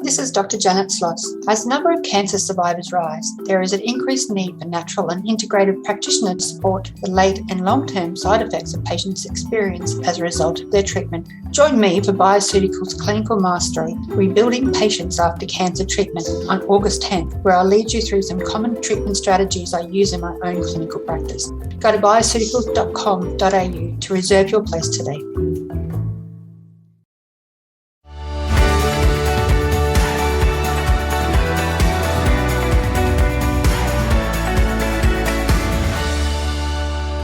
This is Dr. Janet Sloss. As the number of cancer survivors rise, there is an increased need for natural and integrated practitioner to support the late and long-term side effects of patients experience as a result of their treatment. Join me for Bioceuticals Clinical Mastery, Rebuilding Patients After Cancer Treatment on August 10th, where I'll lead you through some common treatment strategies I use in my own clinical practice. Go to bioceuticals.com.au to reserve your place today.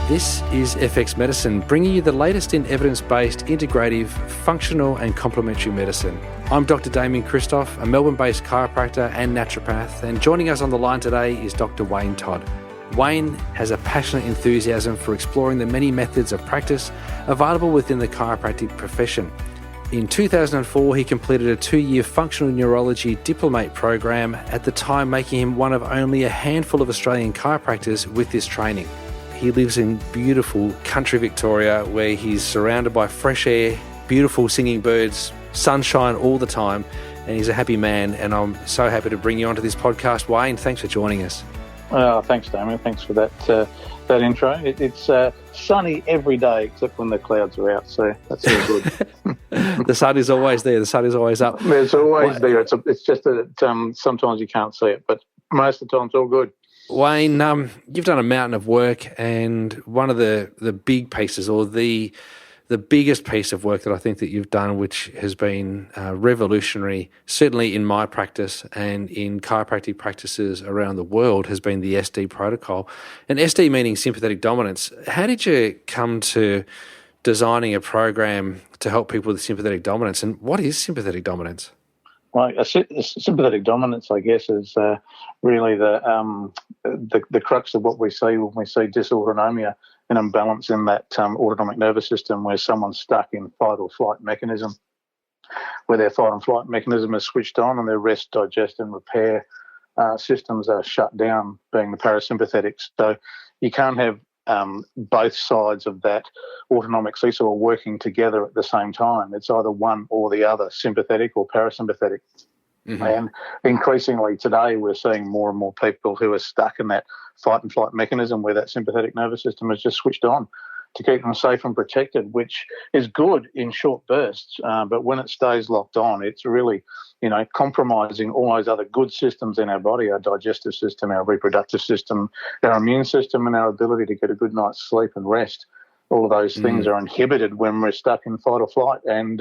This is FX Medicine, bringing you the latest in evidence-based, integrative, functional and complementary medicine. I'm Dr. Damien Christoph, a Melbourne-based chiropractor and naturopath, and joining us on the line today is Dr. Wayne Todd. Wayne has a passionate enthusiasm for exploring the many methods of practice available within the chiropractic profession. In 2004, he completed a 2-year functional neurology diplomate program, at the time making him one of only a handful of Australian chiropractors with this training. He lives in beautiful country Victoria, where he's surrounded by fresh air, beautiful singing birds, sunshine all the time, and he's a happy man. And I'm so happy to bring you onto this podcast. Wayne, thanks for joining us. Thanks, Damien. Thanks for that intro. It's sunny every day except when the clouds are out, so that's all good. The sun is always there. The sun is always up. It's always there. It's just that sometimes you can't see it, but most of the time it's all good. Wayne, you've done a mountain of work, and one of the big pieces, or the biggest piece of work that I think that you've done, which has been revolutionary, certainly in my practice and in chiropractic practices around the world, has been the SD protocol. And SD meaning sympathetic dominance. How did you come to designing a program to help people with sympathetic dominance, and what is sympathetic dominance? Well, sympathetic dominance, I guess, is really the crux of what we see when we see dysautonomia, an imbalance in that autonomic nervous system, where someone's stuck in fight or flight mechanism, where their fight and flight mechanism is switched on and their rest, digest and repair systems are shut down, being the parasympathetics. So you can't have both sides of that autonomic seesaw working together at the same time. It's either one or the other, sympathetic or parasympathetic. Mm-hmm. And increasingly today we're seeing more and more people who are stuck in that fight and flight mechanism, where that sympathetic nervous system is just switched on to keep them safe and protected, which is good in short bursts, but when it stays locked on, it's really, compromising all those other good systems in our body, our digestive system, our reproductive system, our immune system, and our ability to get a good night's sleep and rest. All of those things are inhibited when we're stuck in fight or flight, and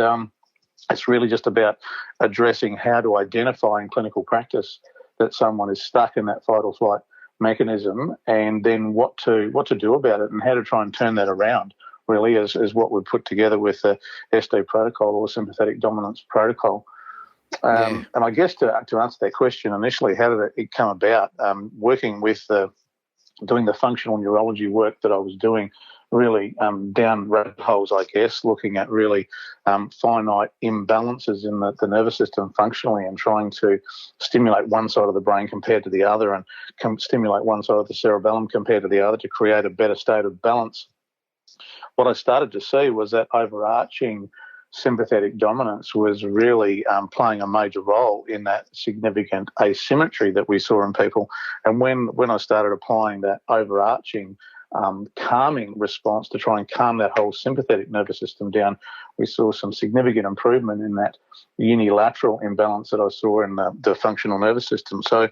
it's really just about addressing how to identify in clinical practice that someone is stuck in that fight or flight mechanism, and then what to do about it, and how to try and turn that around, really, is what we've put together with the SD protocol, or sympathetic dominance protocol. And I guess to answer that question initially, how did it come about? Working with doing the functional neurology work that I was doing, really down rabbit holes, I guess, looking at really finite imbalances in the nervous system functionally, and trying to stimulate one side of the brain compared to the other, and stimulate one side of the cerebellum compared to the other to create a better state of balance. What I started to see was that overarching sympathetic dominance was really playing a major role in that significant asymmetry that we saw in people. And when I started applying that overarching calming response to try and calm that whole sympathetic nervous system down, we saw some significant improvement in that unilateral imbalance that I saw in the functional nervous system. So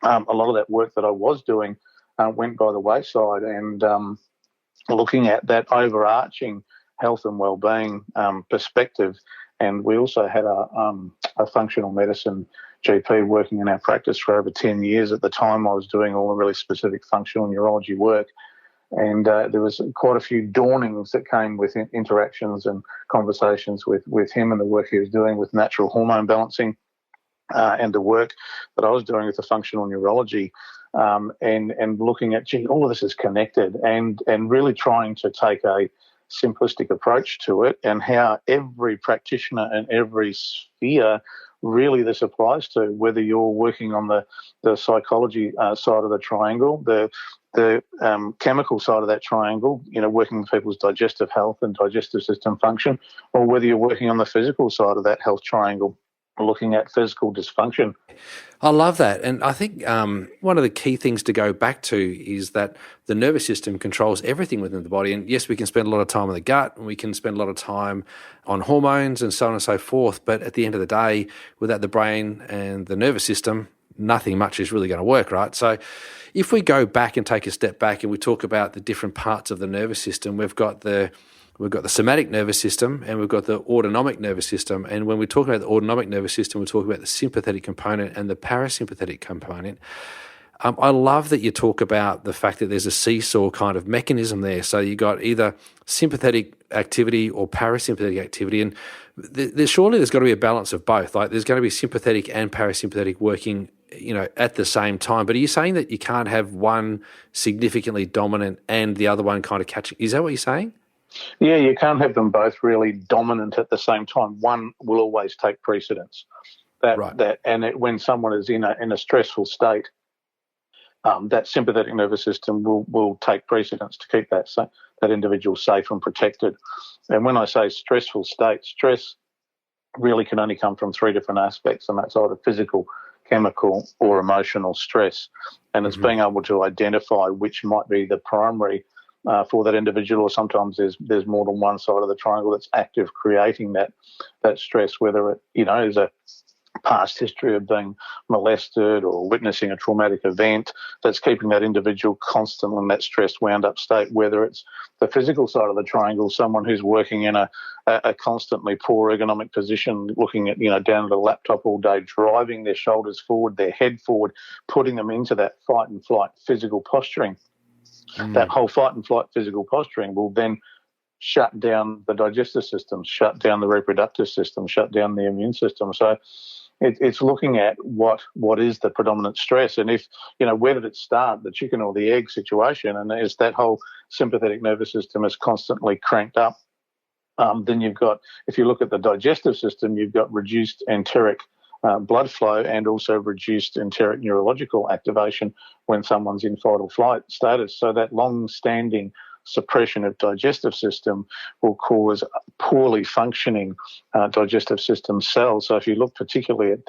a lot of that work that I was doing went by the wayside, and looking at that overarching health and well-being perspective. And we also had a functional medicine GP working in our practice for over 10 years. At the time, I was doing all the really specific functional neurology work. And there was quite a few dawnings that came with interactions and conversations with him, and the work he was doing with natural hormone balancing, and the work that I was doing with the functional neurology, and looking at, all of this is connected, and really trying to take a simplistic approach to it, and how every practitioner and every sphere really this applies to, whether you're working on the psychology side of the triangle, the chemical side of that triangle, working with people's digestive health and digestive system function, or whether you're working on the physical side of that health triangle, looking at physical dysfunction. I love that. And I think one of the key things to go back to is that the nervous system controls everything within the body. And yes, we can spend a lot of time in the gut and we can spend a lot of time on hormones and so on and so forth. But at the end of the day, without the brain and the nervous system, nothing much is really going to work, right? So if we go back and take a step back and we talk about the different parts of the nervous system, we've got the somatic nervous system and we've got the autonomic nervous system. And when we talk about the autonomic nervous system, we talk about the sympathetic component and the parasympathetic component. I love that you talk about the fact that there's a seesaw kind of mechanism there. So you got either sympathetic activity or parasympathetic activity. And surely there's got to be a balance of both. Like there's going to be sympathetic and parasympathetic working, at the same time. But are you saying that you can't have one significantly dominant and the other one kind of catching? Is that what you're saying? Yeah, you can't have them both really dominant at the same time. One will always take precedence. When someone is in a stressful state, that sympathetic nervous system will take precedence to keep that individual safe and protected. And when I say stressful state, stress really can only come from three different aspects, and that's either physical, chemical, or emotional stress. And it's being able to identify which might be the primary for that individual, or sometimes there's more than one side of the triangle that's active creating that stress, whether it is a past history of being molested or witnessing a traumatic event that's keeping that individual constantly in that stressed, wound up state, whether it's the physical side of the triangle, someone who's working in a constantly poor ergonomic position, looking at, down at a laptop all day, driving their shoulders forward, their head forward, putting them into that fight and flight physical posturing. That whole fight and flight physical posturing will then shut down the digestive system, shut down the reproductive system, shut down the immune system. So it's looking at what is the predominant stress, and if, where did it start, the chicken or the egg situation, and as that whole sympathetic nervous system is constantly cranked up, then you've got, if you look at the digestive system, you've got reduced enteric blood flow and also reduced enteric neurological activation when someone's in fight or flight status. So that long-standing suppression of digestive system will cause poorly functioning digestive system cells. So if you look particularly at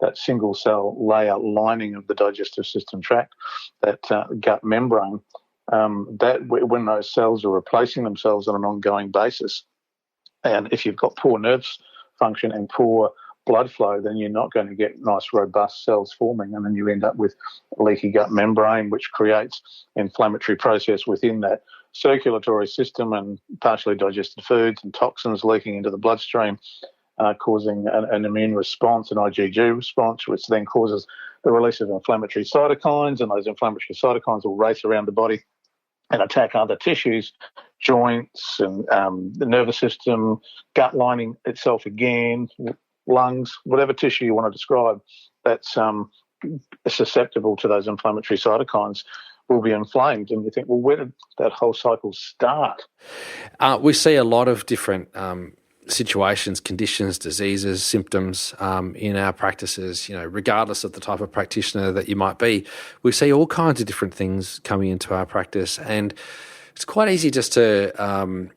that single cell layer lining of the digestive system tract, that gut membrane, that when those cells are replacing themselves on an ongoing basis, and if you've got poor nerves function and poor blood flow, then you're not going to get nice robust cells forming, and then you end up with a leaky gut membrane, which creates inflammatory process within that circulatory system and partially digested foods and toxins leaking into the bloodstream, causing an immune response, an IgG response, which then causes the release of inflammatory cytokines, and those inflammatory cytokines will race around the body and attack other tissues, joints and the nervous system, gut lining itself again, lungs, whatever tissue you want to describe that's susceptible to those inflammatory cytokines will be inflamed. And you think, well, where did that whole cycle start? We see a lot of different situations, conditions, diseases, symptoms in our practices, regardless of the type of practitioner that you might be. We see all kinds of different things coming into our practice, and it's quite easy just to,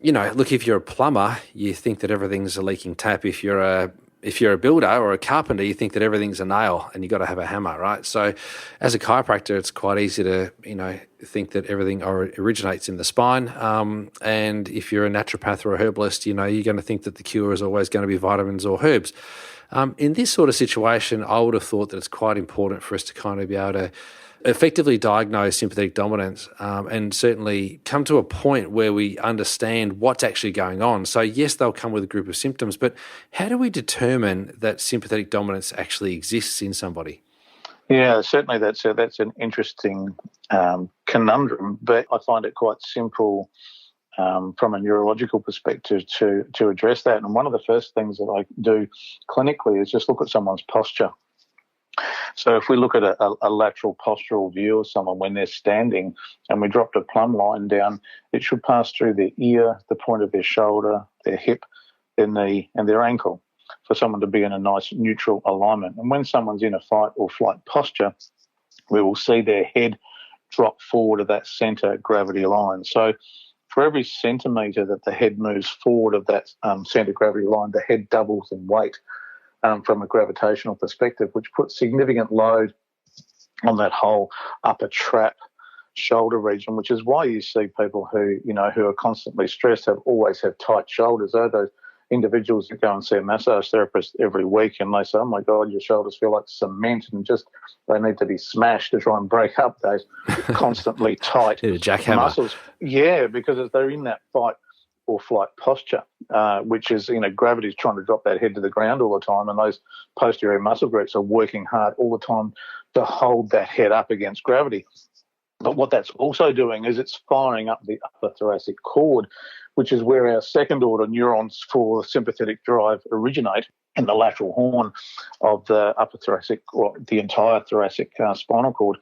look, if you're a plumber, you think that everything's a leaking tap. If you're a builder or a carpenter, you think that everything's a nail and you've got to have a hammer, right? So as a chiropractor, it's quite easy to, think that everything originates in the spine. And if you're a naturopath or a herbalist, you're going to think that the cure is always going to be vitamins or herbs. In this sort of situation, I would have thought that it's quite important for us to kind of be able to effectively diagnose sympathetic dominance and certainly come to a point where we understand what's actually going on. So yes, they'll come with a group of symptoms, but how do we determine that sympathetic dominance actually exists in somebody? Yeah, certainly that's an interesting conundrum, but I find it quite simple from a neurological perspective to address that. And one of the first things that I do clinically is just look at someone's posture. So if we look at a lateral postural view of someone when they're standing and we dropped a plumb line down, it should pass through their ear, the point of their shoulder, their hip, their knee and their ankle for someone to be in a nice neutral alignment. And when someone's in a fight or flight posture, we will see their head drop forward of that centre gravity line. So for every centimetre that the head moves forward of that centre gravity line, the head doubles in weight. from a gravitational perspective, which puts significant load on that whole upper trap shoulder region, which is why you see people who are constantly stressed always have tight shoulders. They're those individuals that go and see a massage therapist every week and they say, oh my God, your shoulders feel like cement, and just they need to be smashed to try and break up those constantly tight muscles. Yeah, because they're in that fight or flight posture, which is, gravity's trying to drop that head to the ground all the time, and those posterior muscle groups are working hard all the time to hold that head up against gravity. But what that's also doing is it's firing up the upper thoracic cord, which is where our second-order neurons for sympathetic drive originate, in the lateral horn of the upper thoracic, or the entire thoracic spinal cord.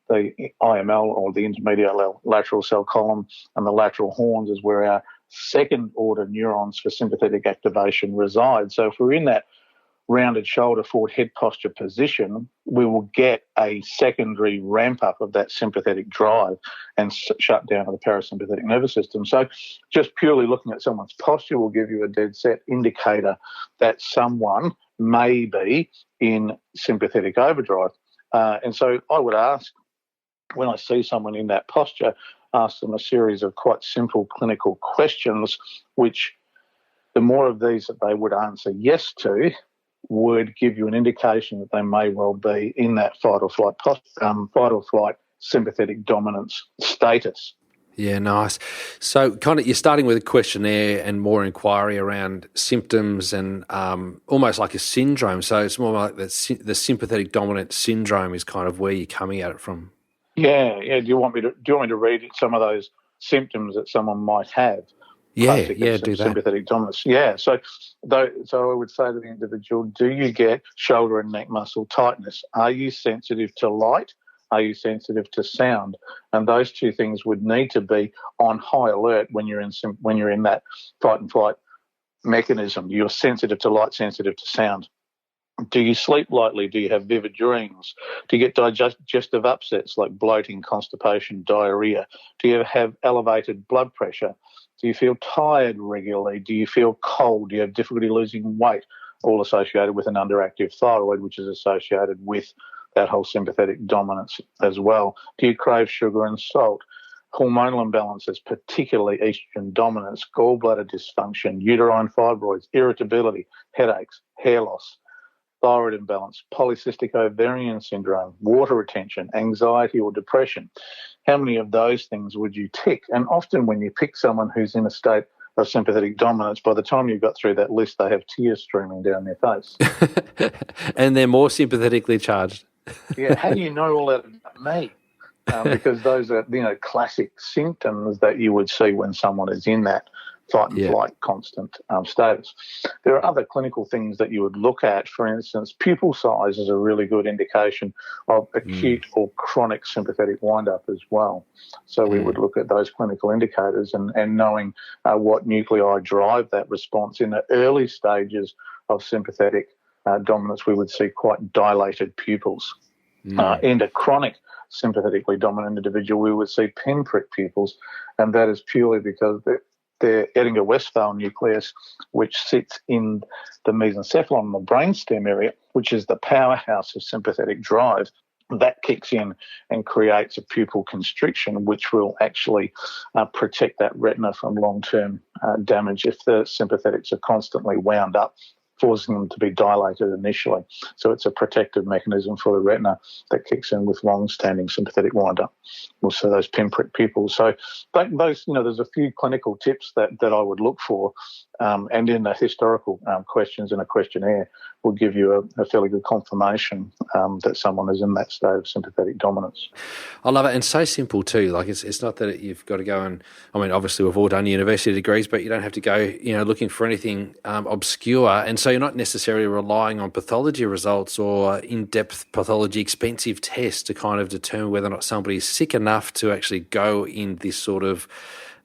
The IML, or the intermediate lateral cell column, and the lateral horns is where our second-order neurons for sympathetic activation reside. So if we're in that rounded shoulder forward head posture position, we will get a secondary ramp up of that sympathetic drive and shut down of the parasympathetic nervous system. So just purely looking at someone's posture will give you a dead set indicator that someone may be in sympathetic overdrive. And so I would ask, when I see someone in that posture, ask them a series of quite simple clinical questions, which the more of these that they would answer yes to would give you an indication that they may well be in that fight or flight sympathetic dominance status. Yeah, nice. So kind of you're starting with a questionnaire and more inquiry around symptoms and almost like a syndrome. So it's more like the sympathetic dominant syndrome is kind of where you're coming at it from. Yeah. Do you want me to read some of those symptoms that someone might have? Yeah, do that. Sympathetic dominance. Yeah. So I would say to the individual, do you get shoulder and neck muscle tightness? Are you sensitive to light? Are you sensitive to sound? And those two things would need to be on high alert when you're in that fight and flight mechanism. You're sensitive to light, sensitive to sound. Do you sleep lightly? Do you have vivid dreams? Do you get digestive upsets like bloating, constipation, diarrhea? Do you have elevated blood pressure? Do you feel tired regularly? Do you feel cold? Do you have difficulty losing weight? All associated with an underactive thyroid, which is associated with that whole sympathetic dominance as well. Do you crave sugar and salt? Hormonal imbalances, particularly estrogen dominance, gallbladder dysfunction, uterine fibroids, irritability, headaches, hair loss, thyroid imbalance, polycystic ovarian syndrome, water retention, anxiety or depression. How many of those things would you tick? And often when you pick someone who's in a state of sympathetic dominance, by the time you've got through that list, they have tears streaming down their face. And they're more sympathetically charged. Yeah, how do you know all that about me? Because those are, classic symptoms that you would see when someone is in that fight and flight constant status. There are other clinical things that you would look at. For instance, pupil size is a really good indication of acute or chronic sympathetic wind-up as well. So we would look at those clinical indicators and knowing what nuclei drive that response. In the early stages of sympathetic dominance, we would see quite dilated pupils. In a chronic sympathetically dominant individual, we would see pinprick pupils, and that is purely because the Edinger-Westphal nucleus, which sits in the mesencephalon, the brainstem area, which is the powerhouse of sympathetic drive, that kicks in and creates a pupil constriction, which will actually protect that retina from long-term damage if the sympathetics are constantly wound up, forcing them to be dilated initially. So it's a protective mechanism for the retina that kicks in with long-standing sympathetic wind-up. Also those pinprick pupils. So those, there's a few clinical tips that I would look for, and in the historical questions in a questionnaire will give you a fairly good confirmation that someone is in that state of sympathetic dominance. I love it, and so simple too. Like it's not that you've got to go and, obviously we've all done university degrees, but you don't have to go, looking for anything obscure. And so you're not necessarily relying on pathology results or in-depth pathology expensive tests to kind of determine whether or not somebody's sick enough to actually go in this sort of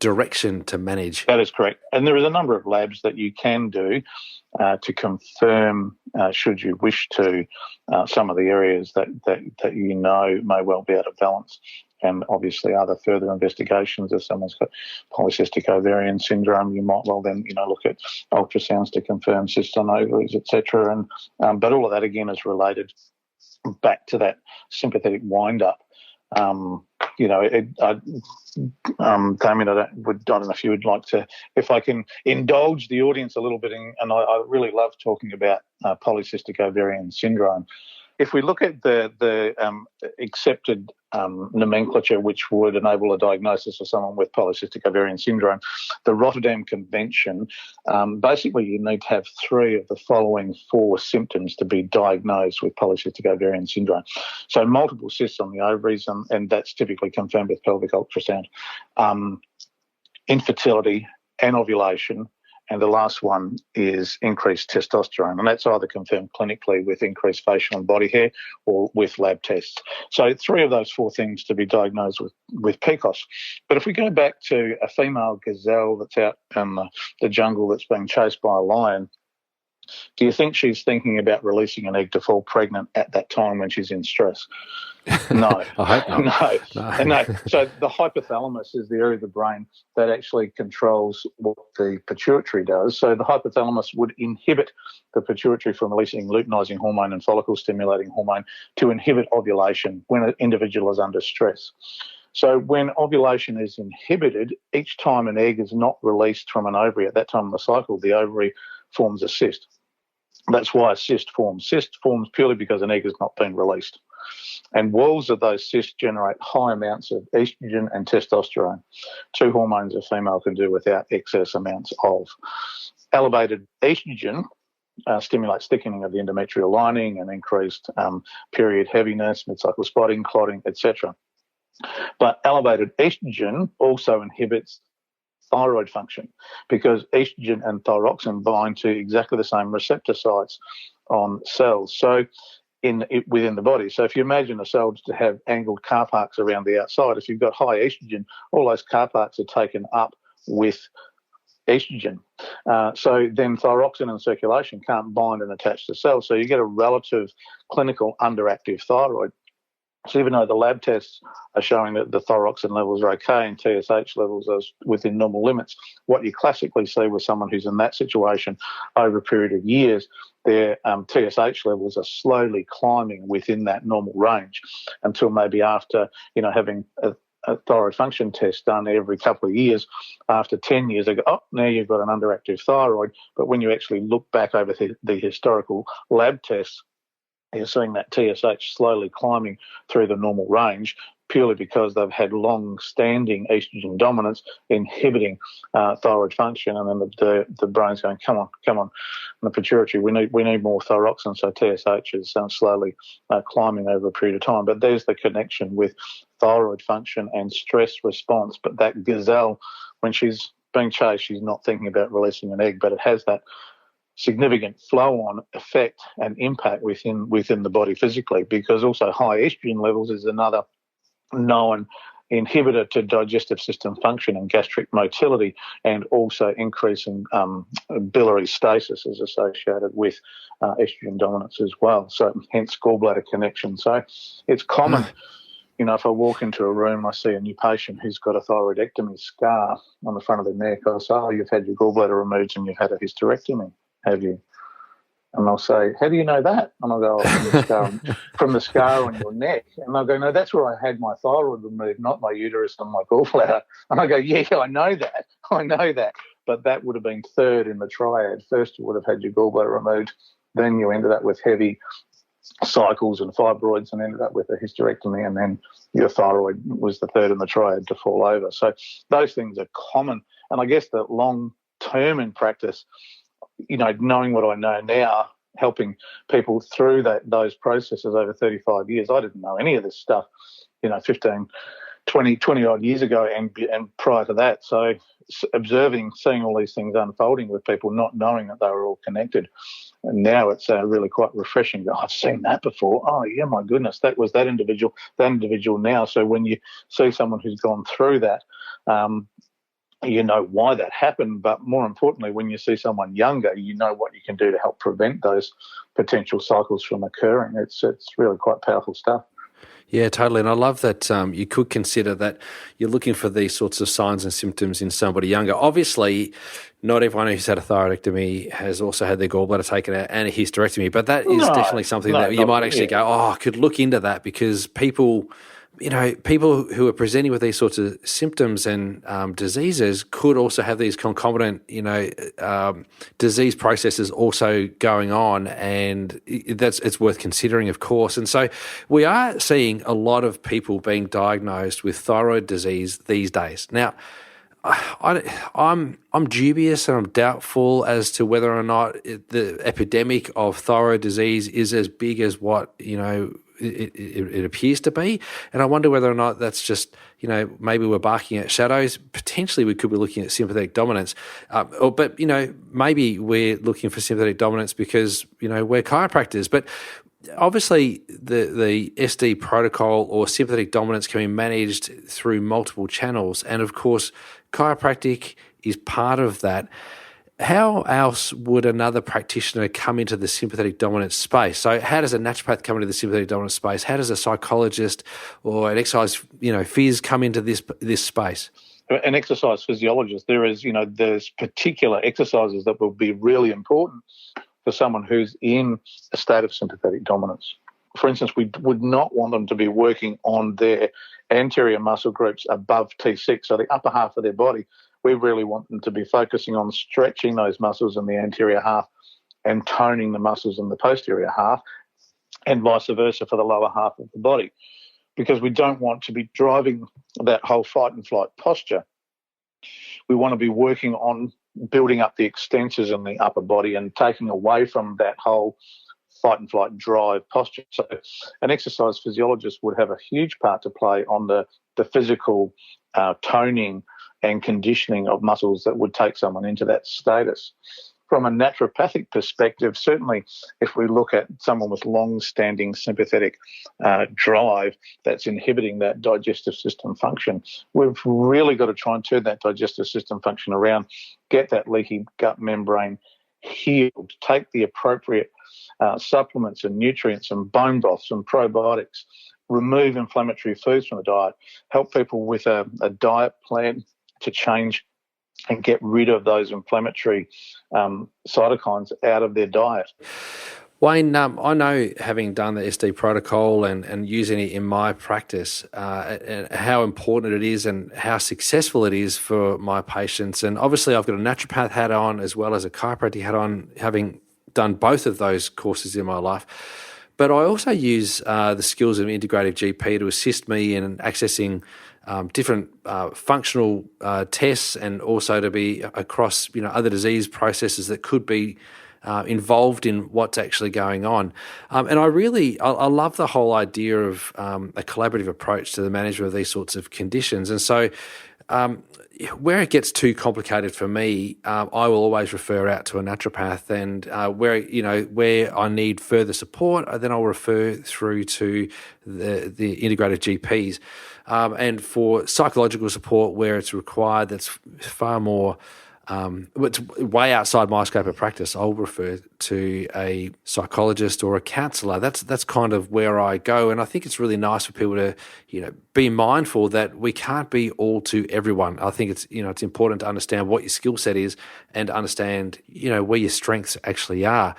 direction to manage. That is correct. And there is a number of labs that you can do to confirm, should you wish to, some of the areas that may well be out of balance. and obviously other further investigations. If someone's got polycystic ovarian syndrome, you might well then, look at ultrasounds to confirm cysts on ovaries, etc. And but all of that again is related back to that sympathetic wind-up. Damien, I don't know if you would like to, if I can indulge the audience a little bit, and I really love talking about polycystic ovarian syndrome. If we look at the accepted nomenclature which would enable a diagnosis of someone with polycystic ovarian syndrome, the Rotterdam Convention, basically you need to have 3 of the following 4 symptoms to be diagnosed with polycystic ovarian syndrome. So multiple cysts on the ovaries, and that's typically confirmed with pelvic ultrasound, infertility, anovulation, and the last one is increased testosterone, and that's either confirmed clinically with increased facial and body hair or with lab tests. So 3 of those 4 things to be diagnosed with PCOS. But if we go back to a female gazelle that's out in the jungle that's being chased by a lion, do you think she's thinking about releasing an egg to fall pregnant at that time when she's in stress? No. I hope not. No. So the hypothalamus is the area of the brain that actually controls what the pituitary does. So the hypothalamus would inhibit the pituitary from releasing luteinizing hormone and follicle-stimulating hormone to inhibit ovulation when an individual is under stress. So when ovulation is inhibited, each time an egg is not released from an ovary at that time of the cycle, the ovary forms a cyst. That's why a cyst forms. Cyst forms purely because an egg has not been released. And walls of those cysts generate high amounts of estrogen and testosterone, 2 hormones a female can do without excess amounts of. Elevated estrogen stimulates thickening of the endometrial lining and increased period heaviness, mid-cycle spotting, clotting, etc. But elevated estrogen also inhibits thyroid function because estrogen and thyroxine bind to exactly the same receptor sites on cells. So within the body. So if you imagine a cell to have angled car parks around the outside, if you've got high estrogen, all those car parks are taken up with estrogen. So then thyroxine and circulation can't bind and attach to cells. So you get a relative clinical underactive thyroid. So even though the lab tests are showing that the thyroxine levels are okay and TSH levels are within normal limits, what you classically see with someone who's in that situation over a period of years, their TSH levels are slowly climbing within that normal range until maybe after, having a thyroid function test done every couple of years. After 10 years, they go, oh, now you've got an underactive thyroid. But when you actually look back over the historical lab tests, you're seeing that TSH slowly climbing through the normal range purely because they've had long-standing estrogen dominance inhibiting thyroid function, and then the brain's going, come on, and the pituitary, we need more thyroxine, so TSH is slowly climbing over a period of time. But there's the connection with thyroid function and stress response. But that gazelle, when she's being chased, she's not thinking about releasing an egg, but it has that significant flow-on effect and impact within the body physically, because also high estrogen levels is another known inhibitor to digestive system function and gastric motility, and also increasing biliary stasis is associated with estrogen dominance as well. So hence gallbladder connection. So it's common, if I walk into a room, I see a new patient who's got a thyroidectomy scar on the front of their neck. I say, oh, you've had your gallbladder removed and you've had a hysterectomy, have you? And they'll say, how do you know that? And I'll go, from the scar on your neck. And they'll go, no, that's where I had my thyroid removed, not my uterus and my gallbladder. And I go, yeah, I know that. But that would have been third in the triad. First, you would have had your gallbladder removed. Then you ended up with heavy cycles and fibroids and ended up with a hysterectomy. And then your thyroid was the third in the triad to fall over. So those things are common. And I guess that long term in practice, knowing what I know now, helping people through those processes over 35 years. I didn't know any of this stuff, 15, 20 odd years ago and prior to that. So seeing all these things unfolding with people, not knowing that they were all connected. And now it's really quite refreshing. I've seen that before. Oh, yeah, my goodness, that was that individual now. So when you see someone who's gone through that, you know why that happened, but more importantly, when you see someone younger, you know what you can do to help prevent those potential cycles from occurring. It's really quite powerful stuff. Yeah, totally. And I love that you could consider that you're looking for these sorts of signs and symptoms in somebody younger. Obviously, not everyone who's had a thyroidectomy has also had their gallbladder taken out and a hysterectomy, but that is definitely something that you might actually go, I could look into that, because people who are presenting with these sorts of symptoms and diseases could also have these concomitant, disease processes also going on, and it's worth considering, of course. And so we are seeing a lot of people being diagnosed with thyroid disease these days. Now, I'm dubious and I'm doubtful as to whether or not the epidemic of thyroid disease is as big as what it appears to be, and I wonder whether or not that's just maybe we're barking at shadows. Potentially, we could be looking at sympathetic dominance, but maybe we're looking for sympathetic dominance because we're chiropractors, but. Obviously, the SD protocol or sympathetic dominance can be managed through multiple channels, and of course, chiropractic is part of that. How else would another practitioner come into the sympathetic dominance space? So how does a naturopath come into the sympathetic dominance space? How does a psychologist or an exercise phys come into this space? An exercise physiologist, there's particular exercises that will be really important for someone who's in a state of sympathetic dominance. For instance, we would not want them to be working on their anterior muscle groups above T6, so the upper half of their body. We really want them to be focusing on stretching those muscles in the anterior half and toning the muscles in the posterior half, and vice versa for the lower half of the body, because we don't want to be driving that whole fight and flight posture. We want to be working on building up the extensors in the upper body and taking away from that whole fight and flight drive posture. So an exercise physiologist would have a huge part to play on the physical toning and conditioning of muscles that would take someone into that status. From a naturopathic perspective, certainly if we look at someone with long-standing sympathetic drive that's inhibiting that digestive system function, we've really got to try and turn that digestive system function around, get that leaky gut membrane healed, take the appropriate supplements and nutrients and bone broths and probiotics, remove inflammatory foods from the diet, help people with a diet plan to change and get rid of those inflammatory cytokines out of their diet. Wayne, I know, having done the SD protocol and using it in my practice, and how important it is and how successful it is for my patients. And obviously I've got a naturopath hat on as well as a chiropractic hat on, having done both of those courses in my life. But I also use the skills of integrative GP to assist me in accessing different functional tests, and also to be across other disease processes that could be involved in what's actually going on. And I love the whole idea of a collaborative approach to the management of these sorts of conditions. And so where it gets too complicated for me, I will always refer out to a naturopath, and where I need further support, then I'll refer through to the integrative GPs. And for psychological support where it's required, that's far more, it's way outside my scope of practice, I'll refer to a psychologist or a counsellor. That's kind of where I go, and I think it's really nice for people to be mindful that we can't be all to everyone. I think it's important to understand what your skill set is and understand where your strengths actually are.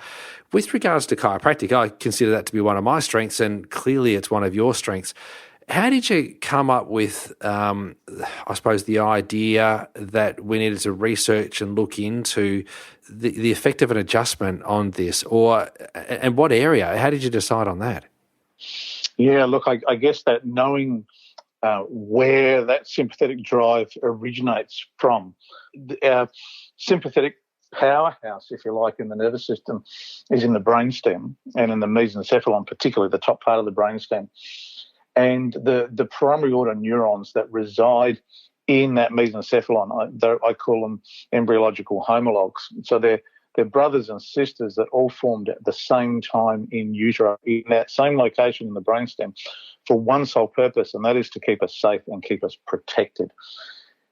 With regards to chiropractic, I consider that to be one of my strengths, and clearly it's one of your strengths. How did you come up with, I suppose, the idea that we needed to research and look into the effect of an adjustment on this, and what area? How did you decide on that? Yeah, look, I guess that knowing where that sympathetic drive originates from, our sympathetic powerhouse, if you like, in the nervous system is in the brainstem and in the mesencephalon, particularly the top part of the brainstem. And the primary order neurons that reside in that mesencephalon, I call them embryological homologs. So they're brothers and sisters that all formed at the same time in utero, in that same location in the brainstem, for one sole purpose, and that is to keep us safe and keep us protected.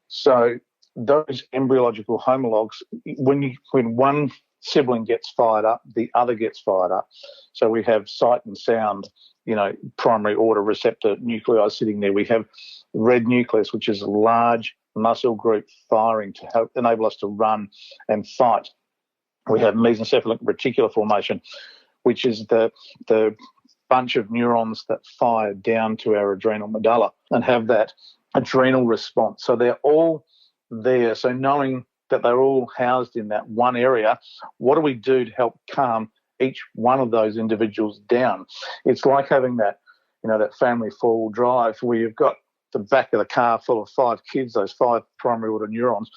So those embryological homologs, when one sibling gets fired up, the other gets fired up. So we have sight and sound, primary order receptor nuclei sitting there. We have red nucleus, which is a large muscle group firing to help enable us to run and fight. We have mesencephalic reticular formation, which is the bunch of neurons that fire down to our adrenal medulla and have that adrenal response. So they're all there. So knowing that they're all housed in that one area, what do we do to help calm each one of those individuals down? It's like having that, that family four-wheel drive where you've got the back of the car full of 5 kids, those 5 primary order neurons.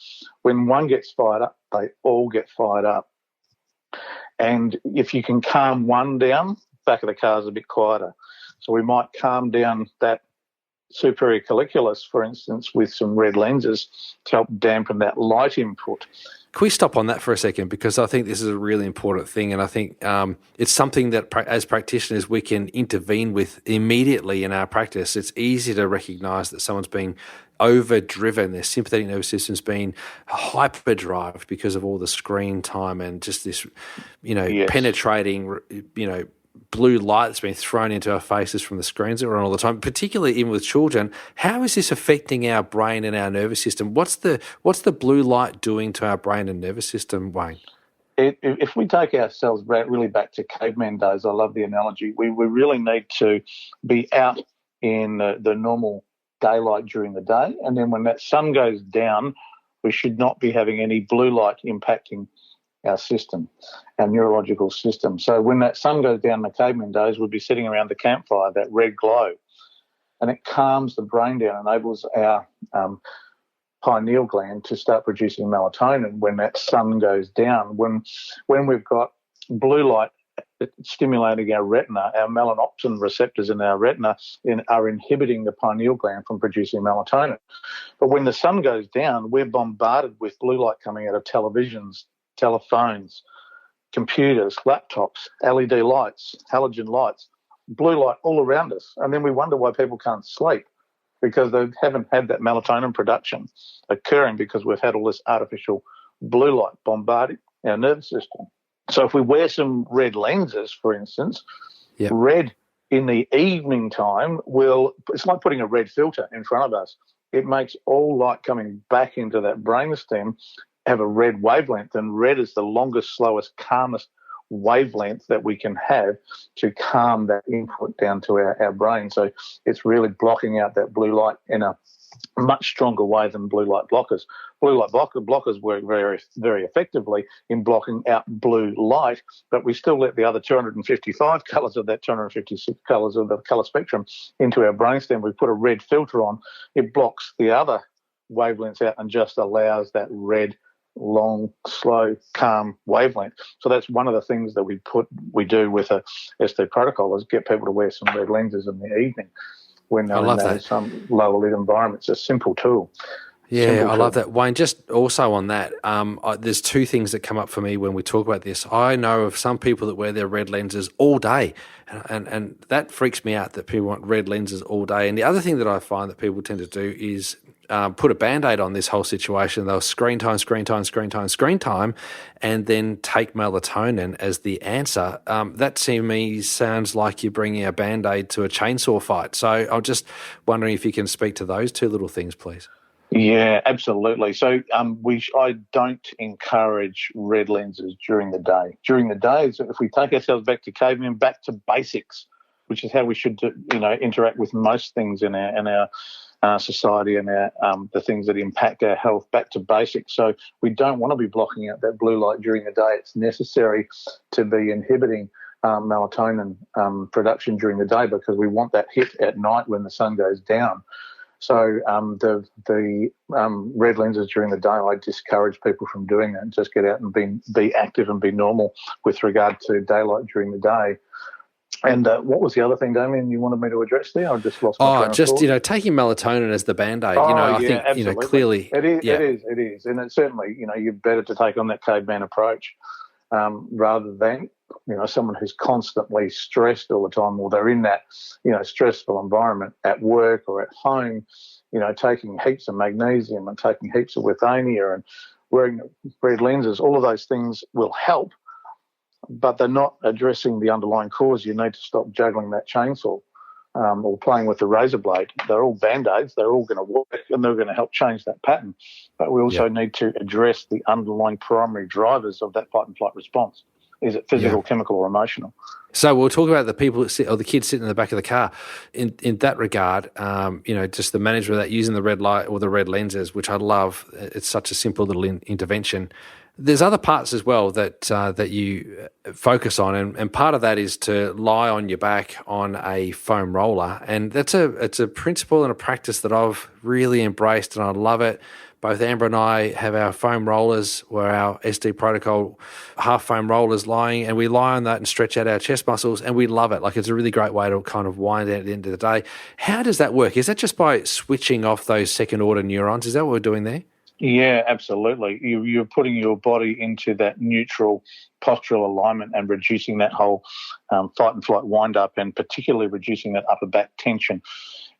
When one gets fired up, they all get fired up. And if you can calm one down, back of the car is a bit quieter. So we might calm down that superior colliculus, for instance, with some red lenses to help dampen that light input. Can we stop on that for a second? Because I think this is a really important thing, and I think it's something that as practitioners we can intervene with immediately in our practice. It's easy to recognise that someone's being overdriven, their sympathetic nervous system's been hyperdrived because of all the screen time and just this, Yes. penetrating, blue light that's been thrown into our faces from the screens that we're on all the time, particularly even with children. How is this affecting our brain and our nervous system? What's the blue light doing to our brain and nervous system, Wayne? If we take ourselves really back to caveman days, I love the analogy. We really need to be out in the normal daylight during the day, and then when that sun goes down, we should not be having any blue light impacting our system, our neurological system. So when that sun goes down in the caveman days, we'd be sitting around the campfire, that red glow, and it calms the brain down, enables our pineal gland to start producing melatonin when that sun goes down. When we've got blue light stimulating our retina, our melanopsin receptors in our retina are inhibiting the pineal gland from producing melatonin. But when the sun goes down, we're bombarded with blue light coming out of televisions, telephones, computers, laptops, LED lights, halogen lights, blue light all around us. And then we wonder why people can't sleep, because they haven't had that melatonin production occurring because we've had all this artificial blue light bombarding our nervous system. So if we wear some red lenses, for instance, Yep. Red in the evening time it's like putting a red filter in front of us. It makes all light coming back into that brainstem have a red wavelength, and red is the longest, slowest, calmest wavelength that we can have to calm that input down to our brain. So it's really blocking out that blue light in a much stronger way than blue light blockers. Blue light blockers work very, very effectively in blocking out blue light, but we still let the other 255 colours of that 256 colours of the colour spectrum into our brainstem. We put a red filter on. It blocks the other wavelengths out and just allows that red, long, slow, calm wavelength. So that's one of the things that we do with a ST protocol is get people to wear some red lenses in the evening when they're in some lower lit environment. It's a simple tool. Yeah, I love that. Wayne, just also on that, there's 2 things that come up for me when we talk about this. I know of some people that wear their red lenses all day, and that freaks me out that people want red lenses all day. And the other thing that I find that people tend to do is put a Band-Aid on this whole situation. They'll screen time, and then take melatonin as the answer. That to me sounds like you're bringing a Band-Aid to a chainsaw fight. So I'm just wondering if you can speak to those 2 little things, please. Yeah, absolutely. So I don't encourage red lenses during the day. During the day, if we take ourselves back to cavemen, back to basics, which is how we should interact with most things in our society and the things that impact our health, back to basics. So we don't want to be blocking out that blue light during the day. It's necessary to be inhibiting melatonin production during the day because we want that hit at night when the sun goes down. So the red lenses during the day, I discourage people from doing that. Just get out and be active and be normal with regard to daylight during the day. And what was the other thing, Damien, you wanted me to address there? I just lost my train of thought. Taking melatonin as the Band-Aid. I think, absolutely. Clearly. It is. And it's certainly, you're better to take on that caveman approach rather than, someone who's constantly stressed all the time, or they're in that, stressful environment at work or at home, taking heaps of magnesium and taking heaps of withania and wearing red lenses, all of those things will help, but they're not addressing the underlying cause. You need to stop juggling that chainsaw or playing with the razor blade. They're all Band-Aids. They're all going to work, and they're going to help change that pattern. But we also need to address the underlying primary drivers of that fight and flight response. Is it physical, chemical, or emotional? So we'll talk about the people that sit, or the kids sitting in the back of the car. In that regard, just the management of that, using the red light or the red lenses, which I love. It's such a simple little intervention. There's other parts as well that you focus on, and part of that is to lie on your back on a foam roller, and it's a principle and a practice that I've really embraced, and I love it. Both Amber and I have our foam rollers, or our SD Protocol half foam rollers lying, and we lie on that and stretch out our chest muscles, and we love it. Like, it's a really great way to kind of wind down at the end of the day. How does that work? Is that just by switching off those second order neurons? Is that what we're doing there? Yeah, absolutely. You're putting your body into that neutral postural alignment and reducing that whole fight and flight wind up, and particularly reducing that upper back tension.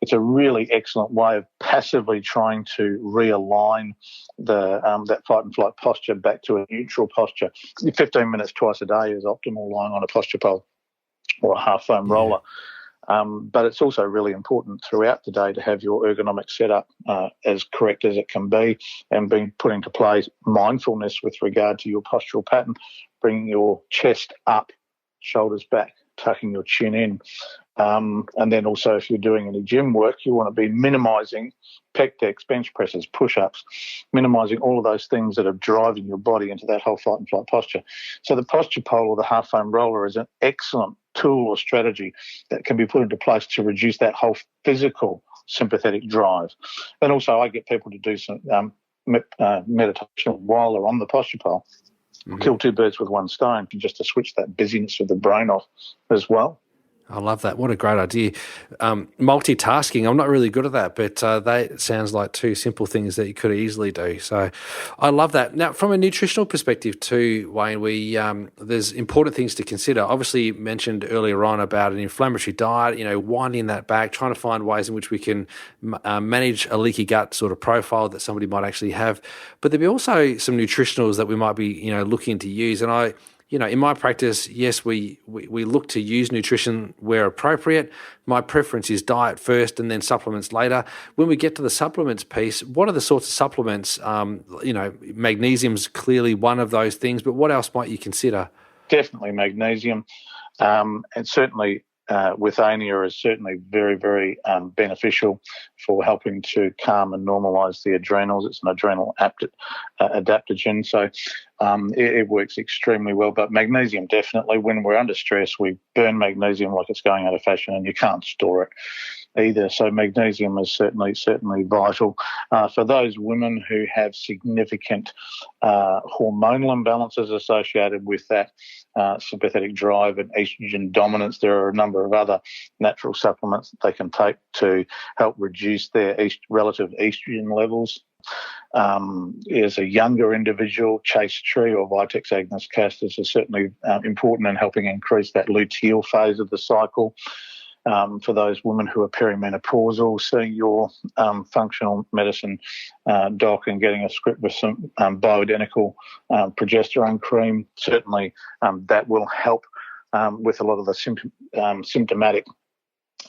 It's a really excellent way of passively trying to realign that fight and flight posture back to a neutral posture. 15 minutes twice a day is optimal lying on a posture pole or a half foam roller. But it's also really important throughout the day to have your ergonomic setup as correct as it can be, and being put into place mindfulness with regard to your postural pattern, bringing your chest up, shoulders back, tucking your chin in. And then also, if you're doing any gym work, you want to be minimising pec decks, bench presses, push-ups, minimising all of those things that are driving your body into that whole fight and flight posture. So the posture pole or the half foam roller is an excellent tool or strategy that can be put into place to reduce that whole physical sympathetic drive. And also, I get people to do some meditation while they're on the posture pole. Kill two birds with one stone, just to switch that busyness of the brain off as well. I love that. What a great idea. Multitasking, I'm not really good at that, but that sounds like two simple things that you could easily do. So I love that. Now, from a nutritional perspective too, Wayne, there's important things to consider. Obviously, you mentioned earlier on about an inflammatory diet, winding that back, trying to find ways in which we can manage a leaky gut sort of profile that somebody might actually have. But there'll be also some nutritionals that we might be, looking to use. And in my practice, yes, we look to use nutrition where appropriate. My preference is diet first and then supplements later. When we get to the supplements piece, what are the sorts of supplements? Magnesium's clearly one of those things, but what else might you consider? Definitely magnesium, and certainly Withania is certainly very, very beneficial for helping to calm and normalise the adrenals. It's an adrenal adaptogen, so it works extremely well. But magnesium, definitely, when we're under stress, we burn magnesium like it's going out of fashion, and you can't store it either. So magnesium is certainly vital. For those women who have significant hormonal imbalances associated with that sympathetic drive and estrogen dominance, there are a number of other natural supplements that they can take to help reduce their relative estrogen levels. As a younger individual, Chase Tree or Vitex Agnus Castus is certainly important in helping increase that luteal phase of the cycle. For those women who are perimenopausal, seeing your functional medicine doc and getting a script with some bioidentical progesterone cream, certainly that will help with a lot of the symptomatic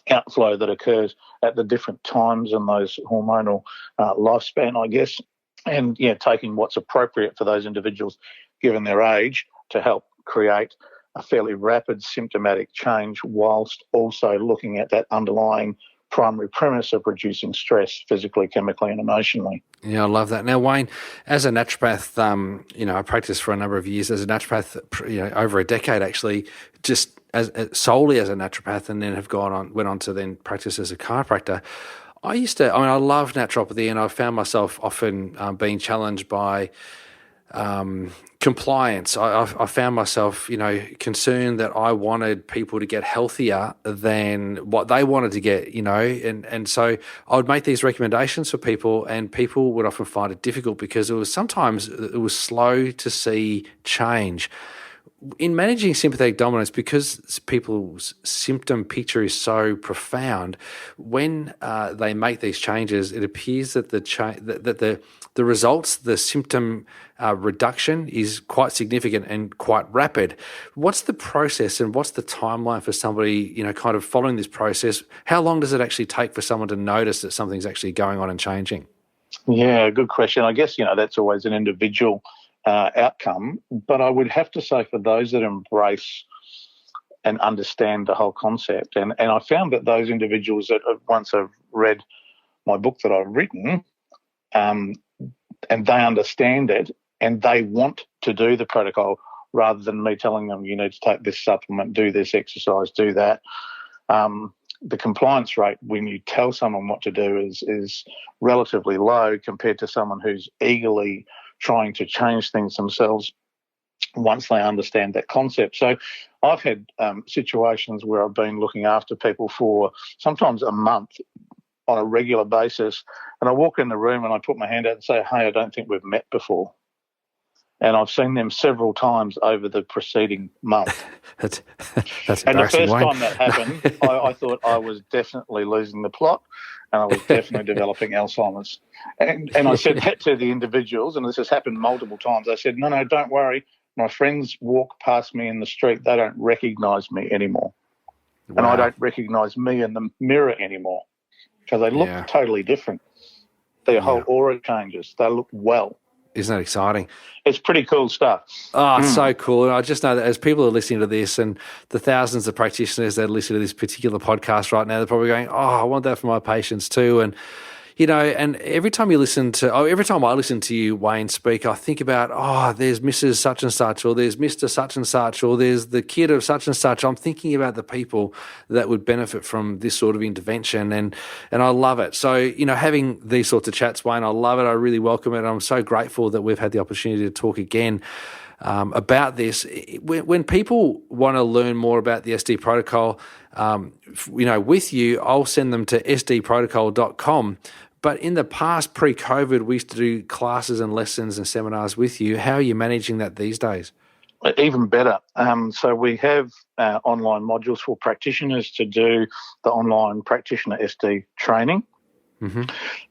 outflow that occurs at the different times in those hormonal lifespan, I guess. And, taking what's appropriate for those individuals given their age to help create a fairly rapid symptomatic change, whilst also looking at that underlying primary premise of reducing stress physically, chemically and emotionally. Yeah, I love that. Now, Wayne, as a naturopath, I practiced for a number of years as a naturopath, over a decade actually, just solely as a naturopath, and then went on to then practice as a chiropractor. I love naturopathy, and I found myself often being challenged by compliance. I found myself, concerned that I wanted people to get healthier than what they wanted to get, and so I would make these recommendations for people, and people would often find it difficult because it was slow to see change. in managing sympathetic dominance, because people's symptom picture is so profound, when they make these changes, it appears that the results, the symptom reduction is quite significant and quite rapid. What's the process and what's the timeline for somebody, kind of following this process? How long does it actually take for someone to notice that something's actually going on and changing? Yeah, good question. I guess, that's always an individual outcome, but I would have to say for those that embrace and understand the whole concept, and I found that those individuals that once have read my book that I've written, and they understand it and they want to do the protocol rather than me telling them you need to take this supplement, do this exercise, do that. The compliance rate when you tell someone what to do is relatively low compared to someone who's eagerly trying to change things themselves once they understand that concept. So I've had situations where I've been looking after people for sometimes a month on a regular basis, and I walk in the room and I put my hand out and say, hey, I don't think we've met before. And I've seen them several times over the preceding month. That's and the first time that happened, I thought I was definitely losing the plot and I was definitely developing Alzheimer's. And I said that to the individuals, and this has happened multiple times. I said, no, don't worry. My friends walk past me in the street. They don't recognise me anymore. Wow. And I don't recognise me in the mirror anymore because they look totally different. Their whole aura changes. They look well. Isn't that exciting? It's pretty cool stuff. Oh, it's so cool. And I just know that as people are listening to this and the thousands of practitioners that listen to this particular podcast right now, they're probably going, I want that for my patients too. And, and every time I listen to you, Wayne, speak, I think about, there's Mrs. Such and Such, or there's Mr. Such and Such, or there's the kid of such and such. I'm thinking about the people that would benefit from this sort of intervention, and I love it. So, having these sorts of chats, Wayne, I love it. I really welcome it. I'm so grateful that we've had the opportunity to talk again about this. When people want to learn more about the SD protocol, with you, I'll send them to sdprotocol.com. But in the past, pre-COVID, we used to do classes and lessons and seminars with you. How are you managing that these days? Even better. So we have online modules for practitioners to do the online practitioner SD training. Mm-hmm.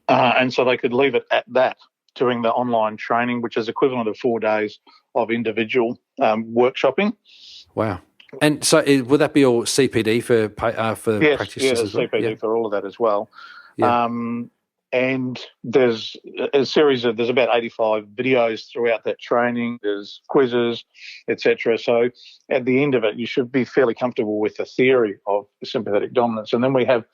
And so they could leave it at that, doing the online training, which is equivalent of 4 days of individual workshopping. Wow. And so would that be all CPD for practitioners as well? Yes, CPD for all of that as well. Yeah. And there's there's about 85 videos throughout that training. There's quizzes, etc. So at the end of it, you should be fairly comfortable with the theory of sympathetic dominance. And then we have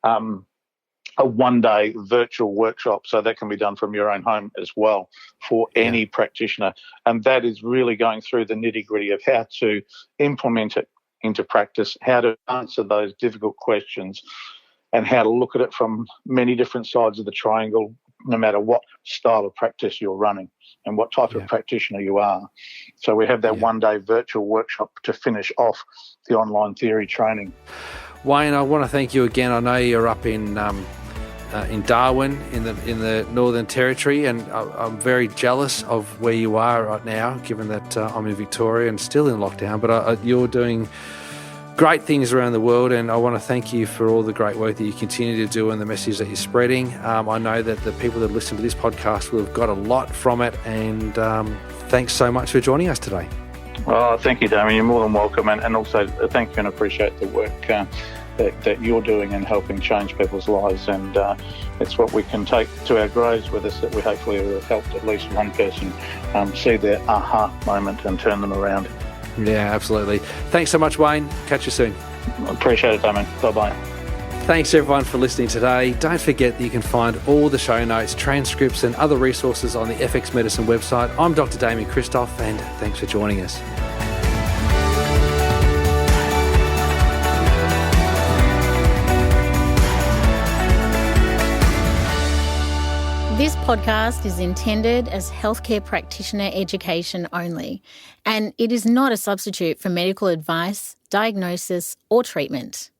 a one-day virtual workshop, so that can be done from your own home as well for any practitioner. And that is really going through the nitty-gritty of how to implement it into practice, how to answer those difficult questions, and how to look at it from many different sides of the triangle, no matter what style of practice you're running and what type of practitioner you are. So we have that one-day virtual workshop to finish off the online theory training. Wayne, I want to thank you again. I know you're up in Darwin in the Northern Territory, and I'm very jealous of where you are right now, given that I'm in Victoria and still in lockdown, but you're doing great things around the world, and I want to thank you for all the great work that you continue to do and the message that you're spreading. I know that the people that listen to this podcast will have got a lot from it, and thanks so much for joining us today. Oh, thank you, Damien. You're more than welcome, and also thank you and appreciate the work that you're doing and helping change people's lives, and it's what we can take to our graves with us, that we hopefully have helped at least one person see their aha moment and turn them around. Yeah, absolutely. Thanks so much, Wayne. Catch you soon. Appreciate it, Damien. Bye-bye. Thanks, everyone, for listening today. Don't forget that you can find all the show notes, transcripts, and other resources on the FX Medicine website. I'm Dr. Damien Christoph, and thanks for joining us. This podcast is intended as healthcare practitioner education only, and it is not a substitute for medical advice, diagnosis, or treatment.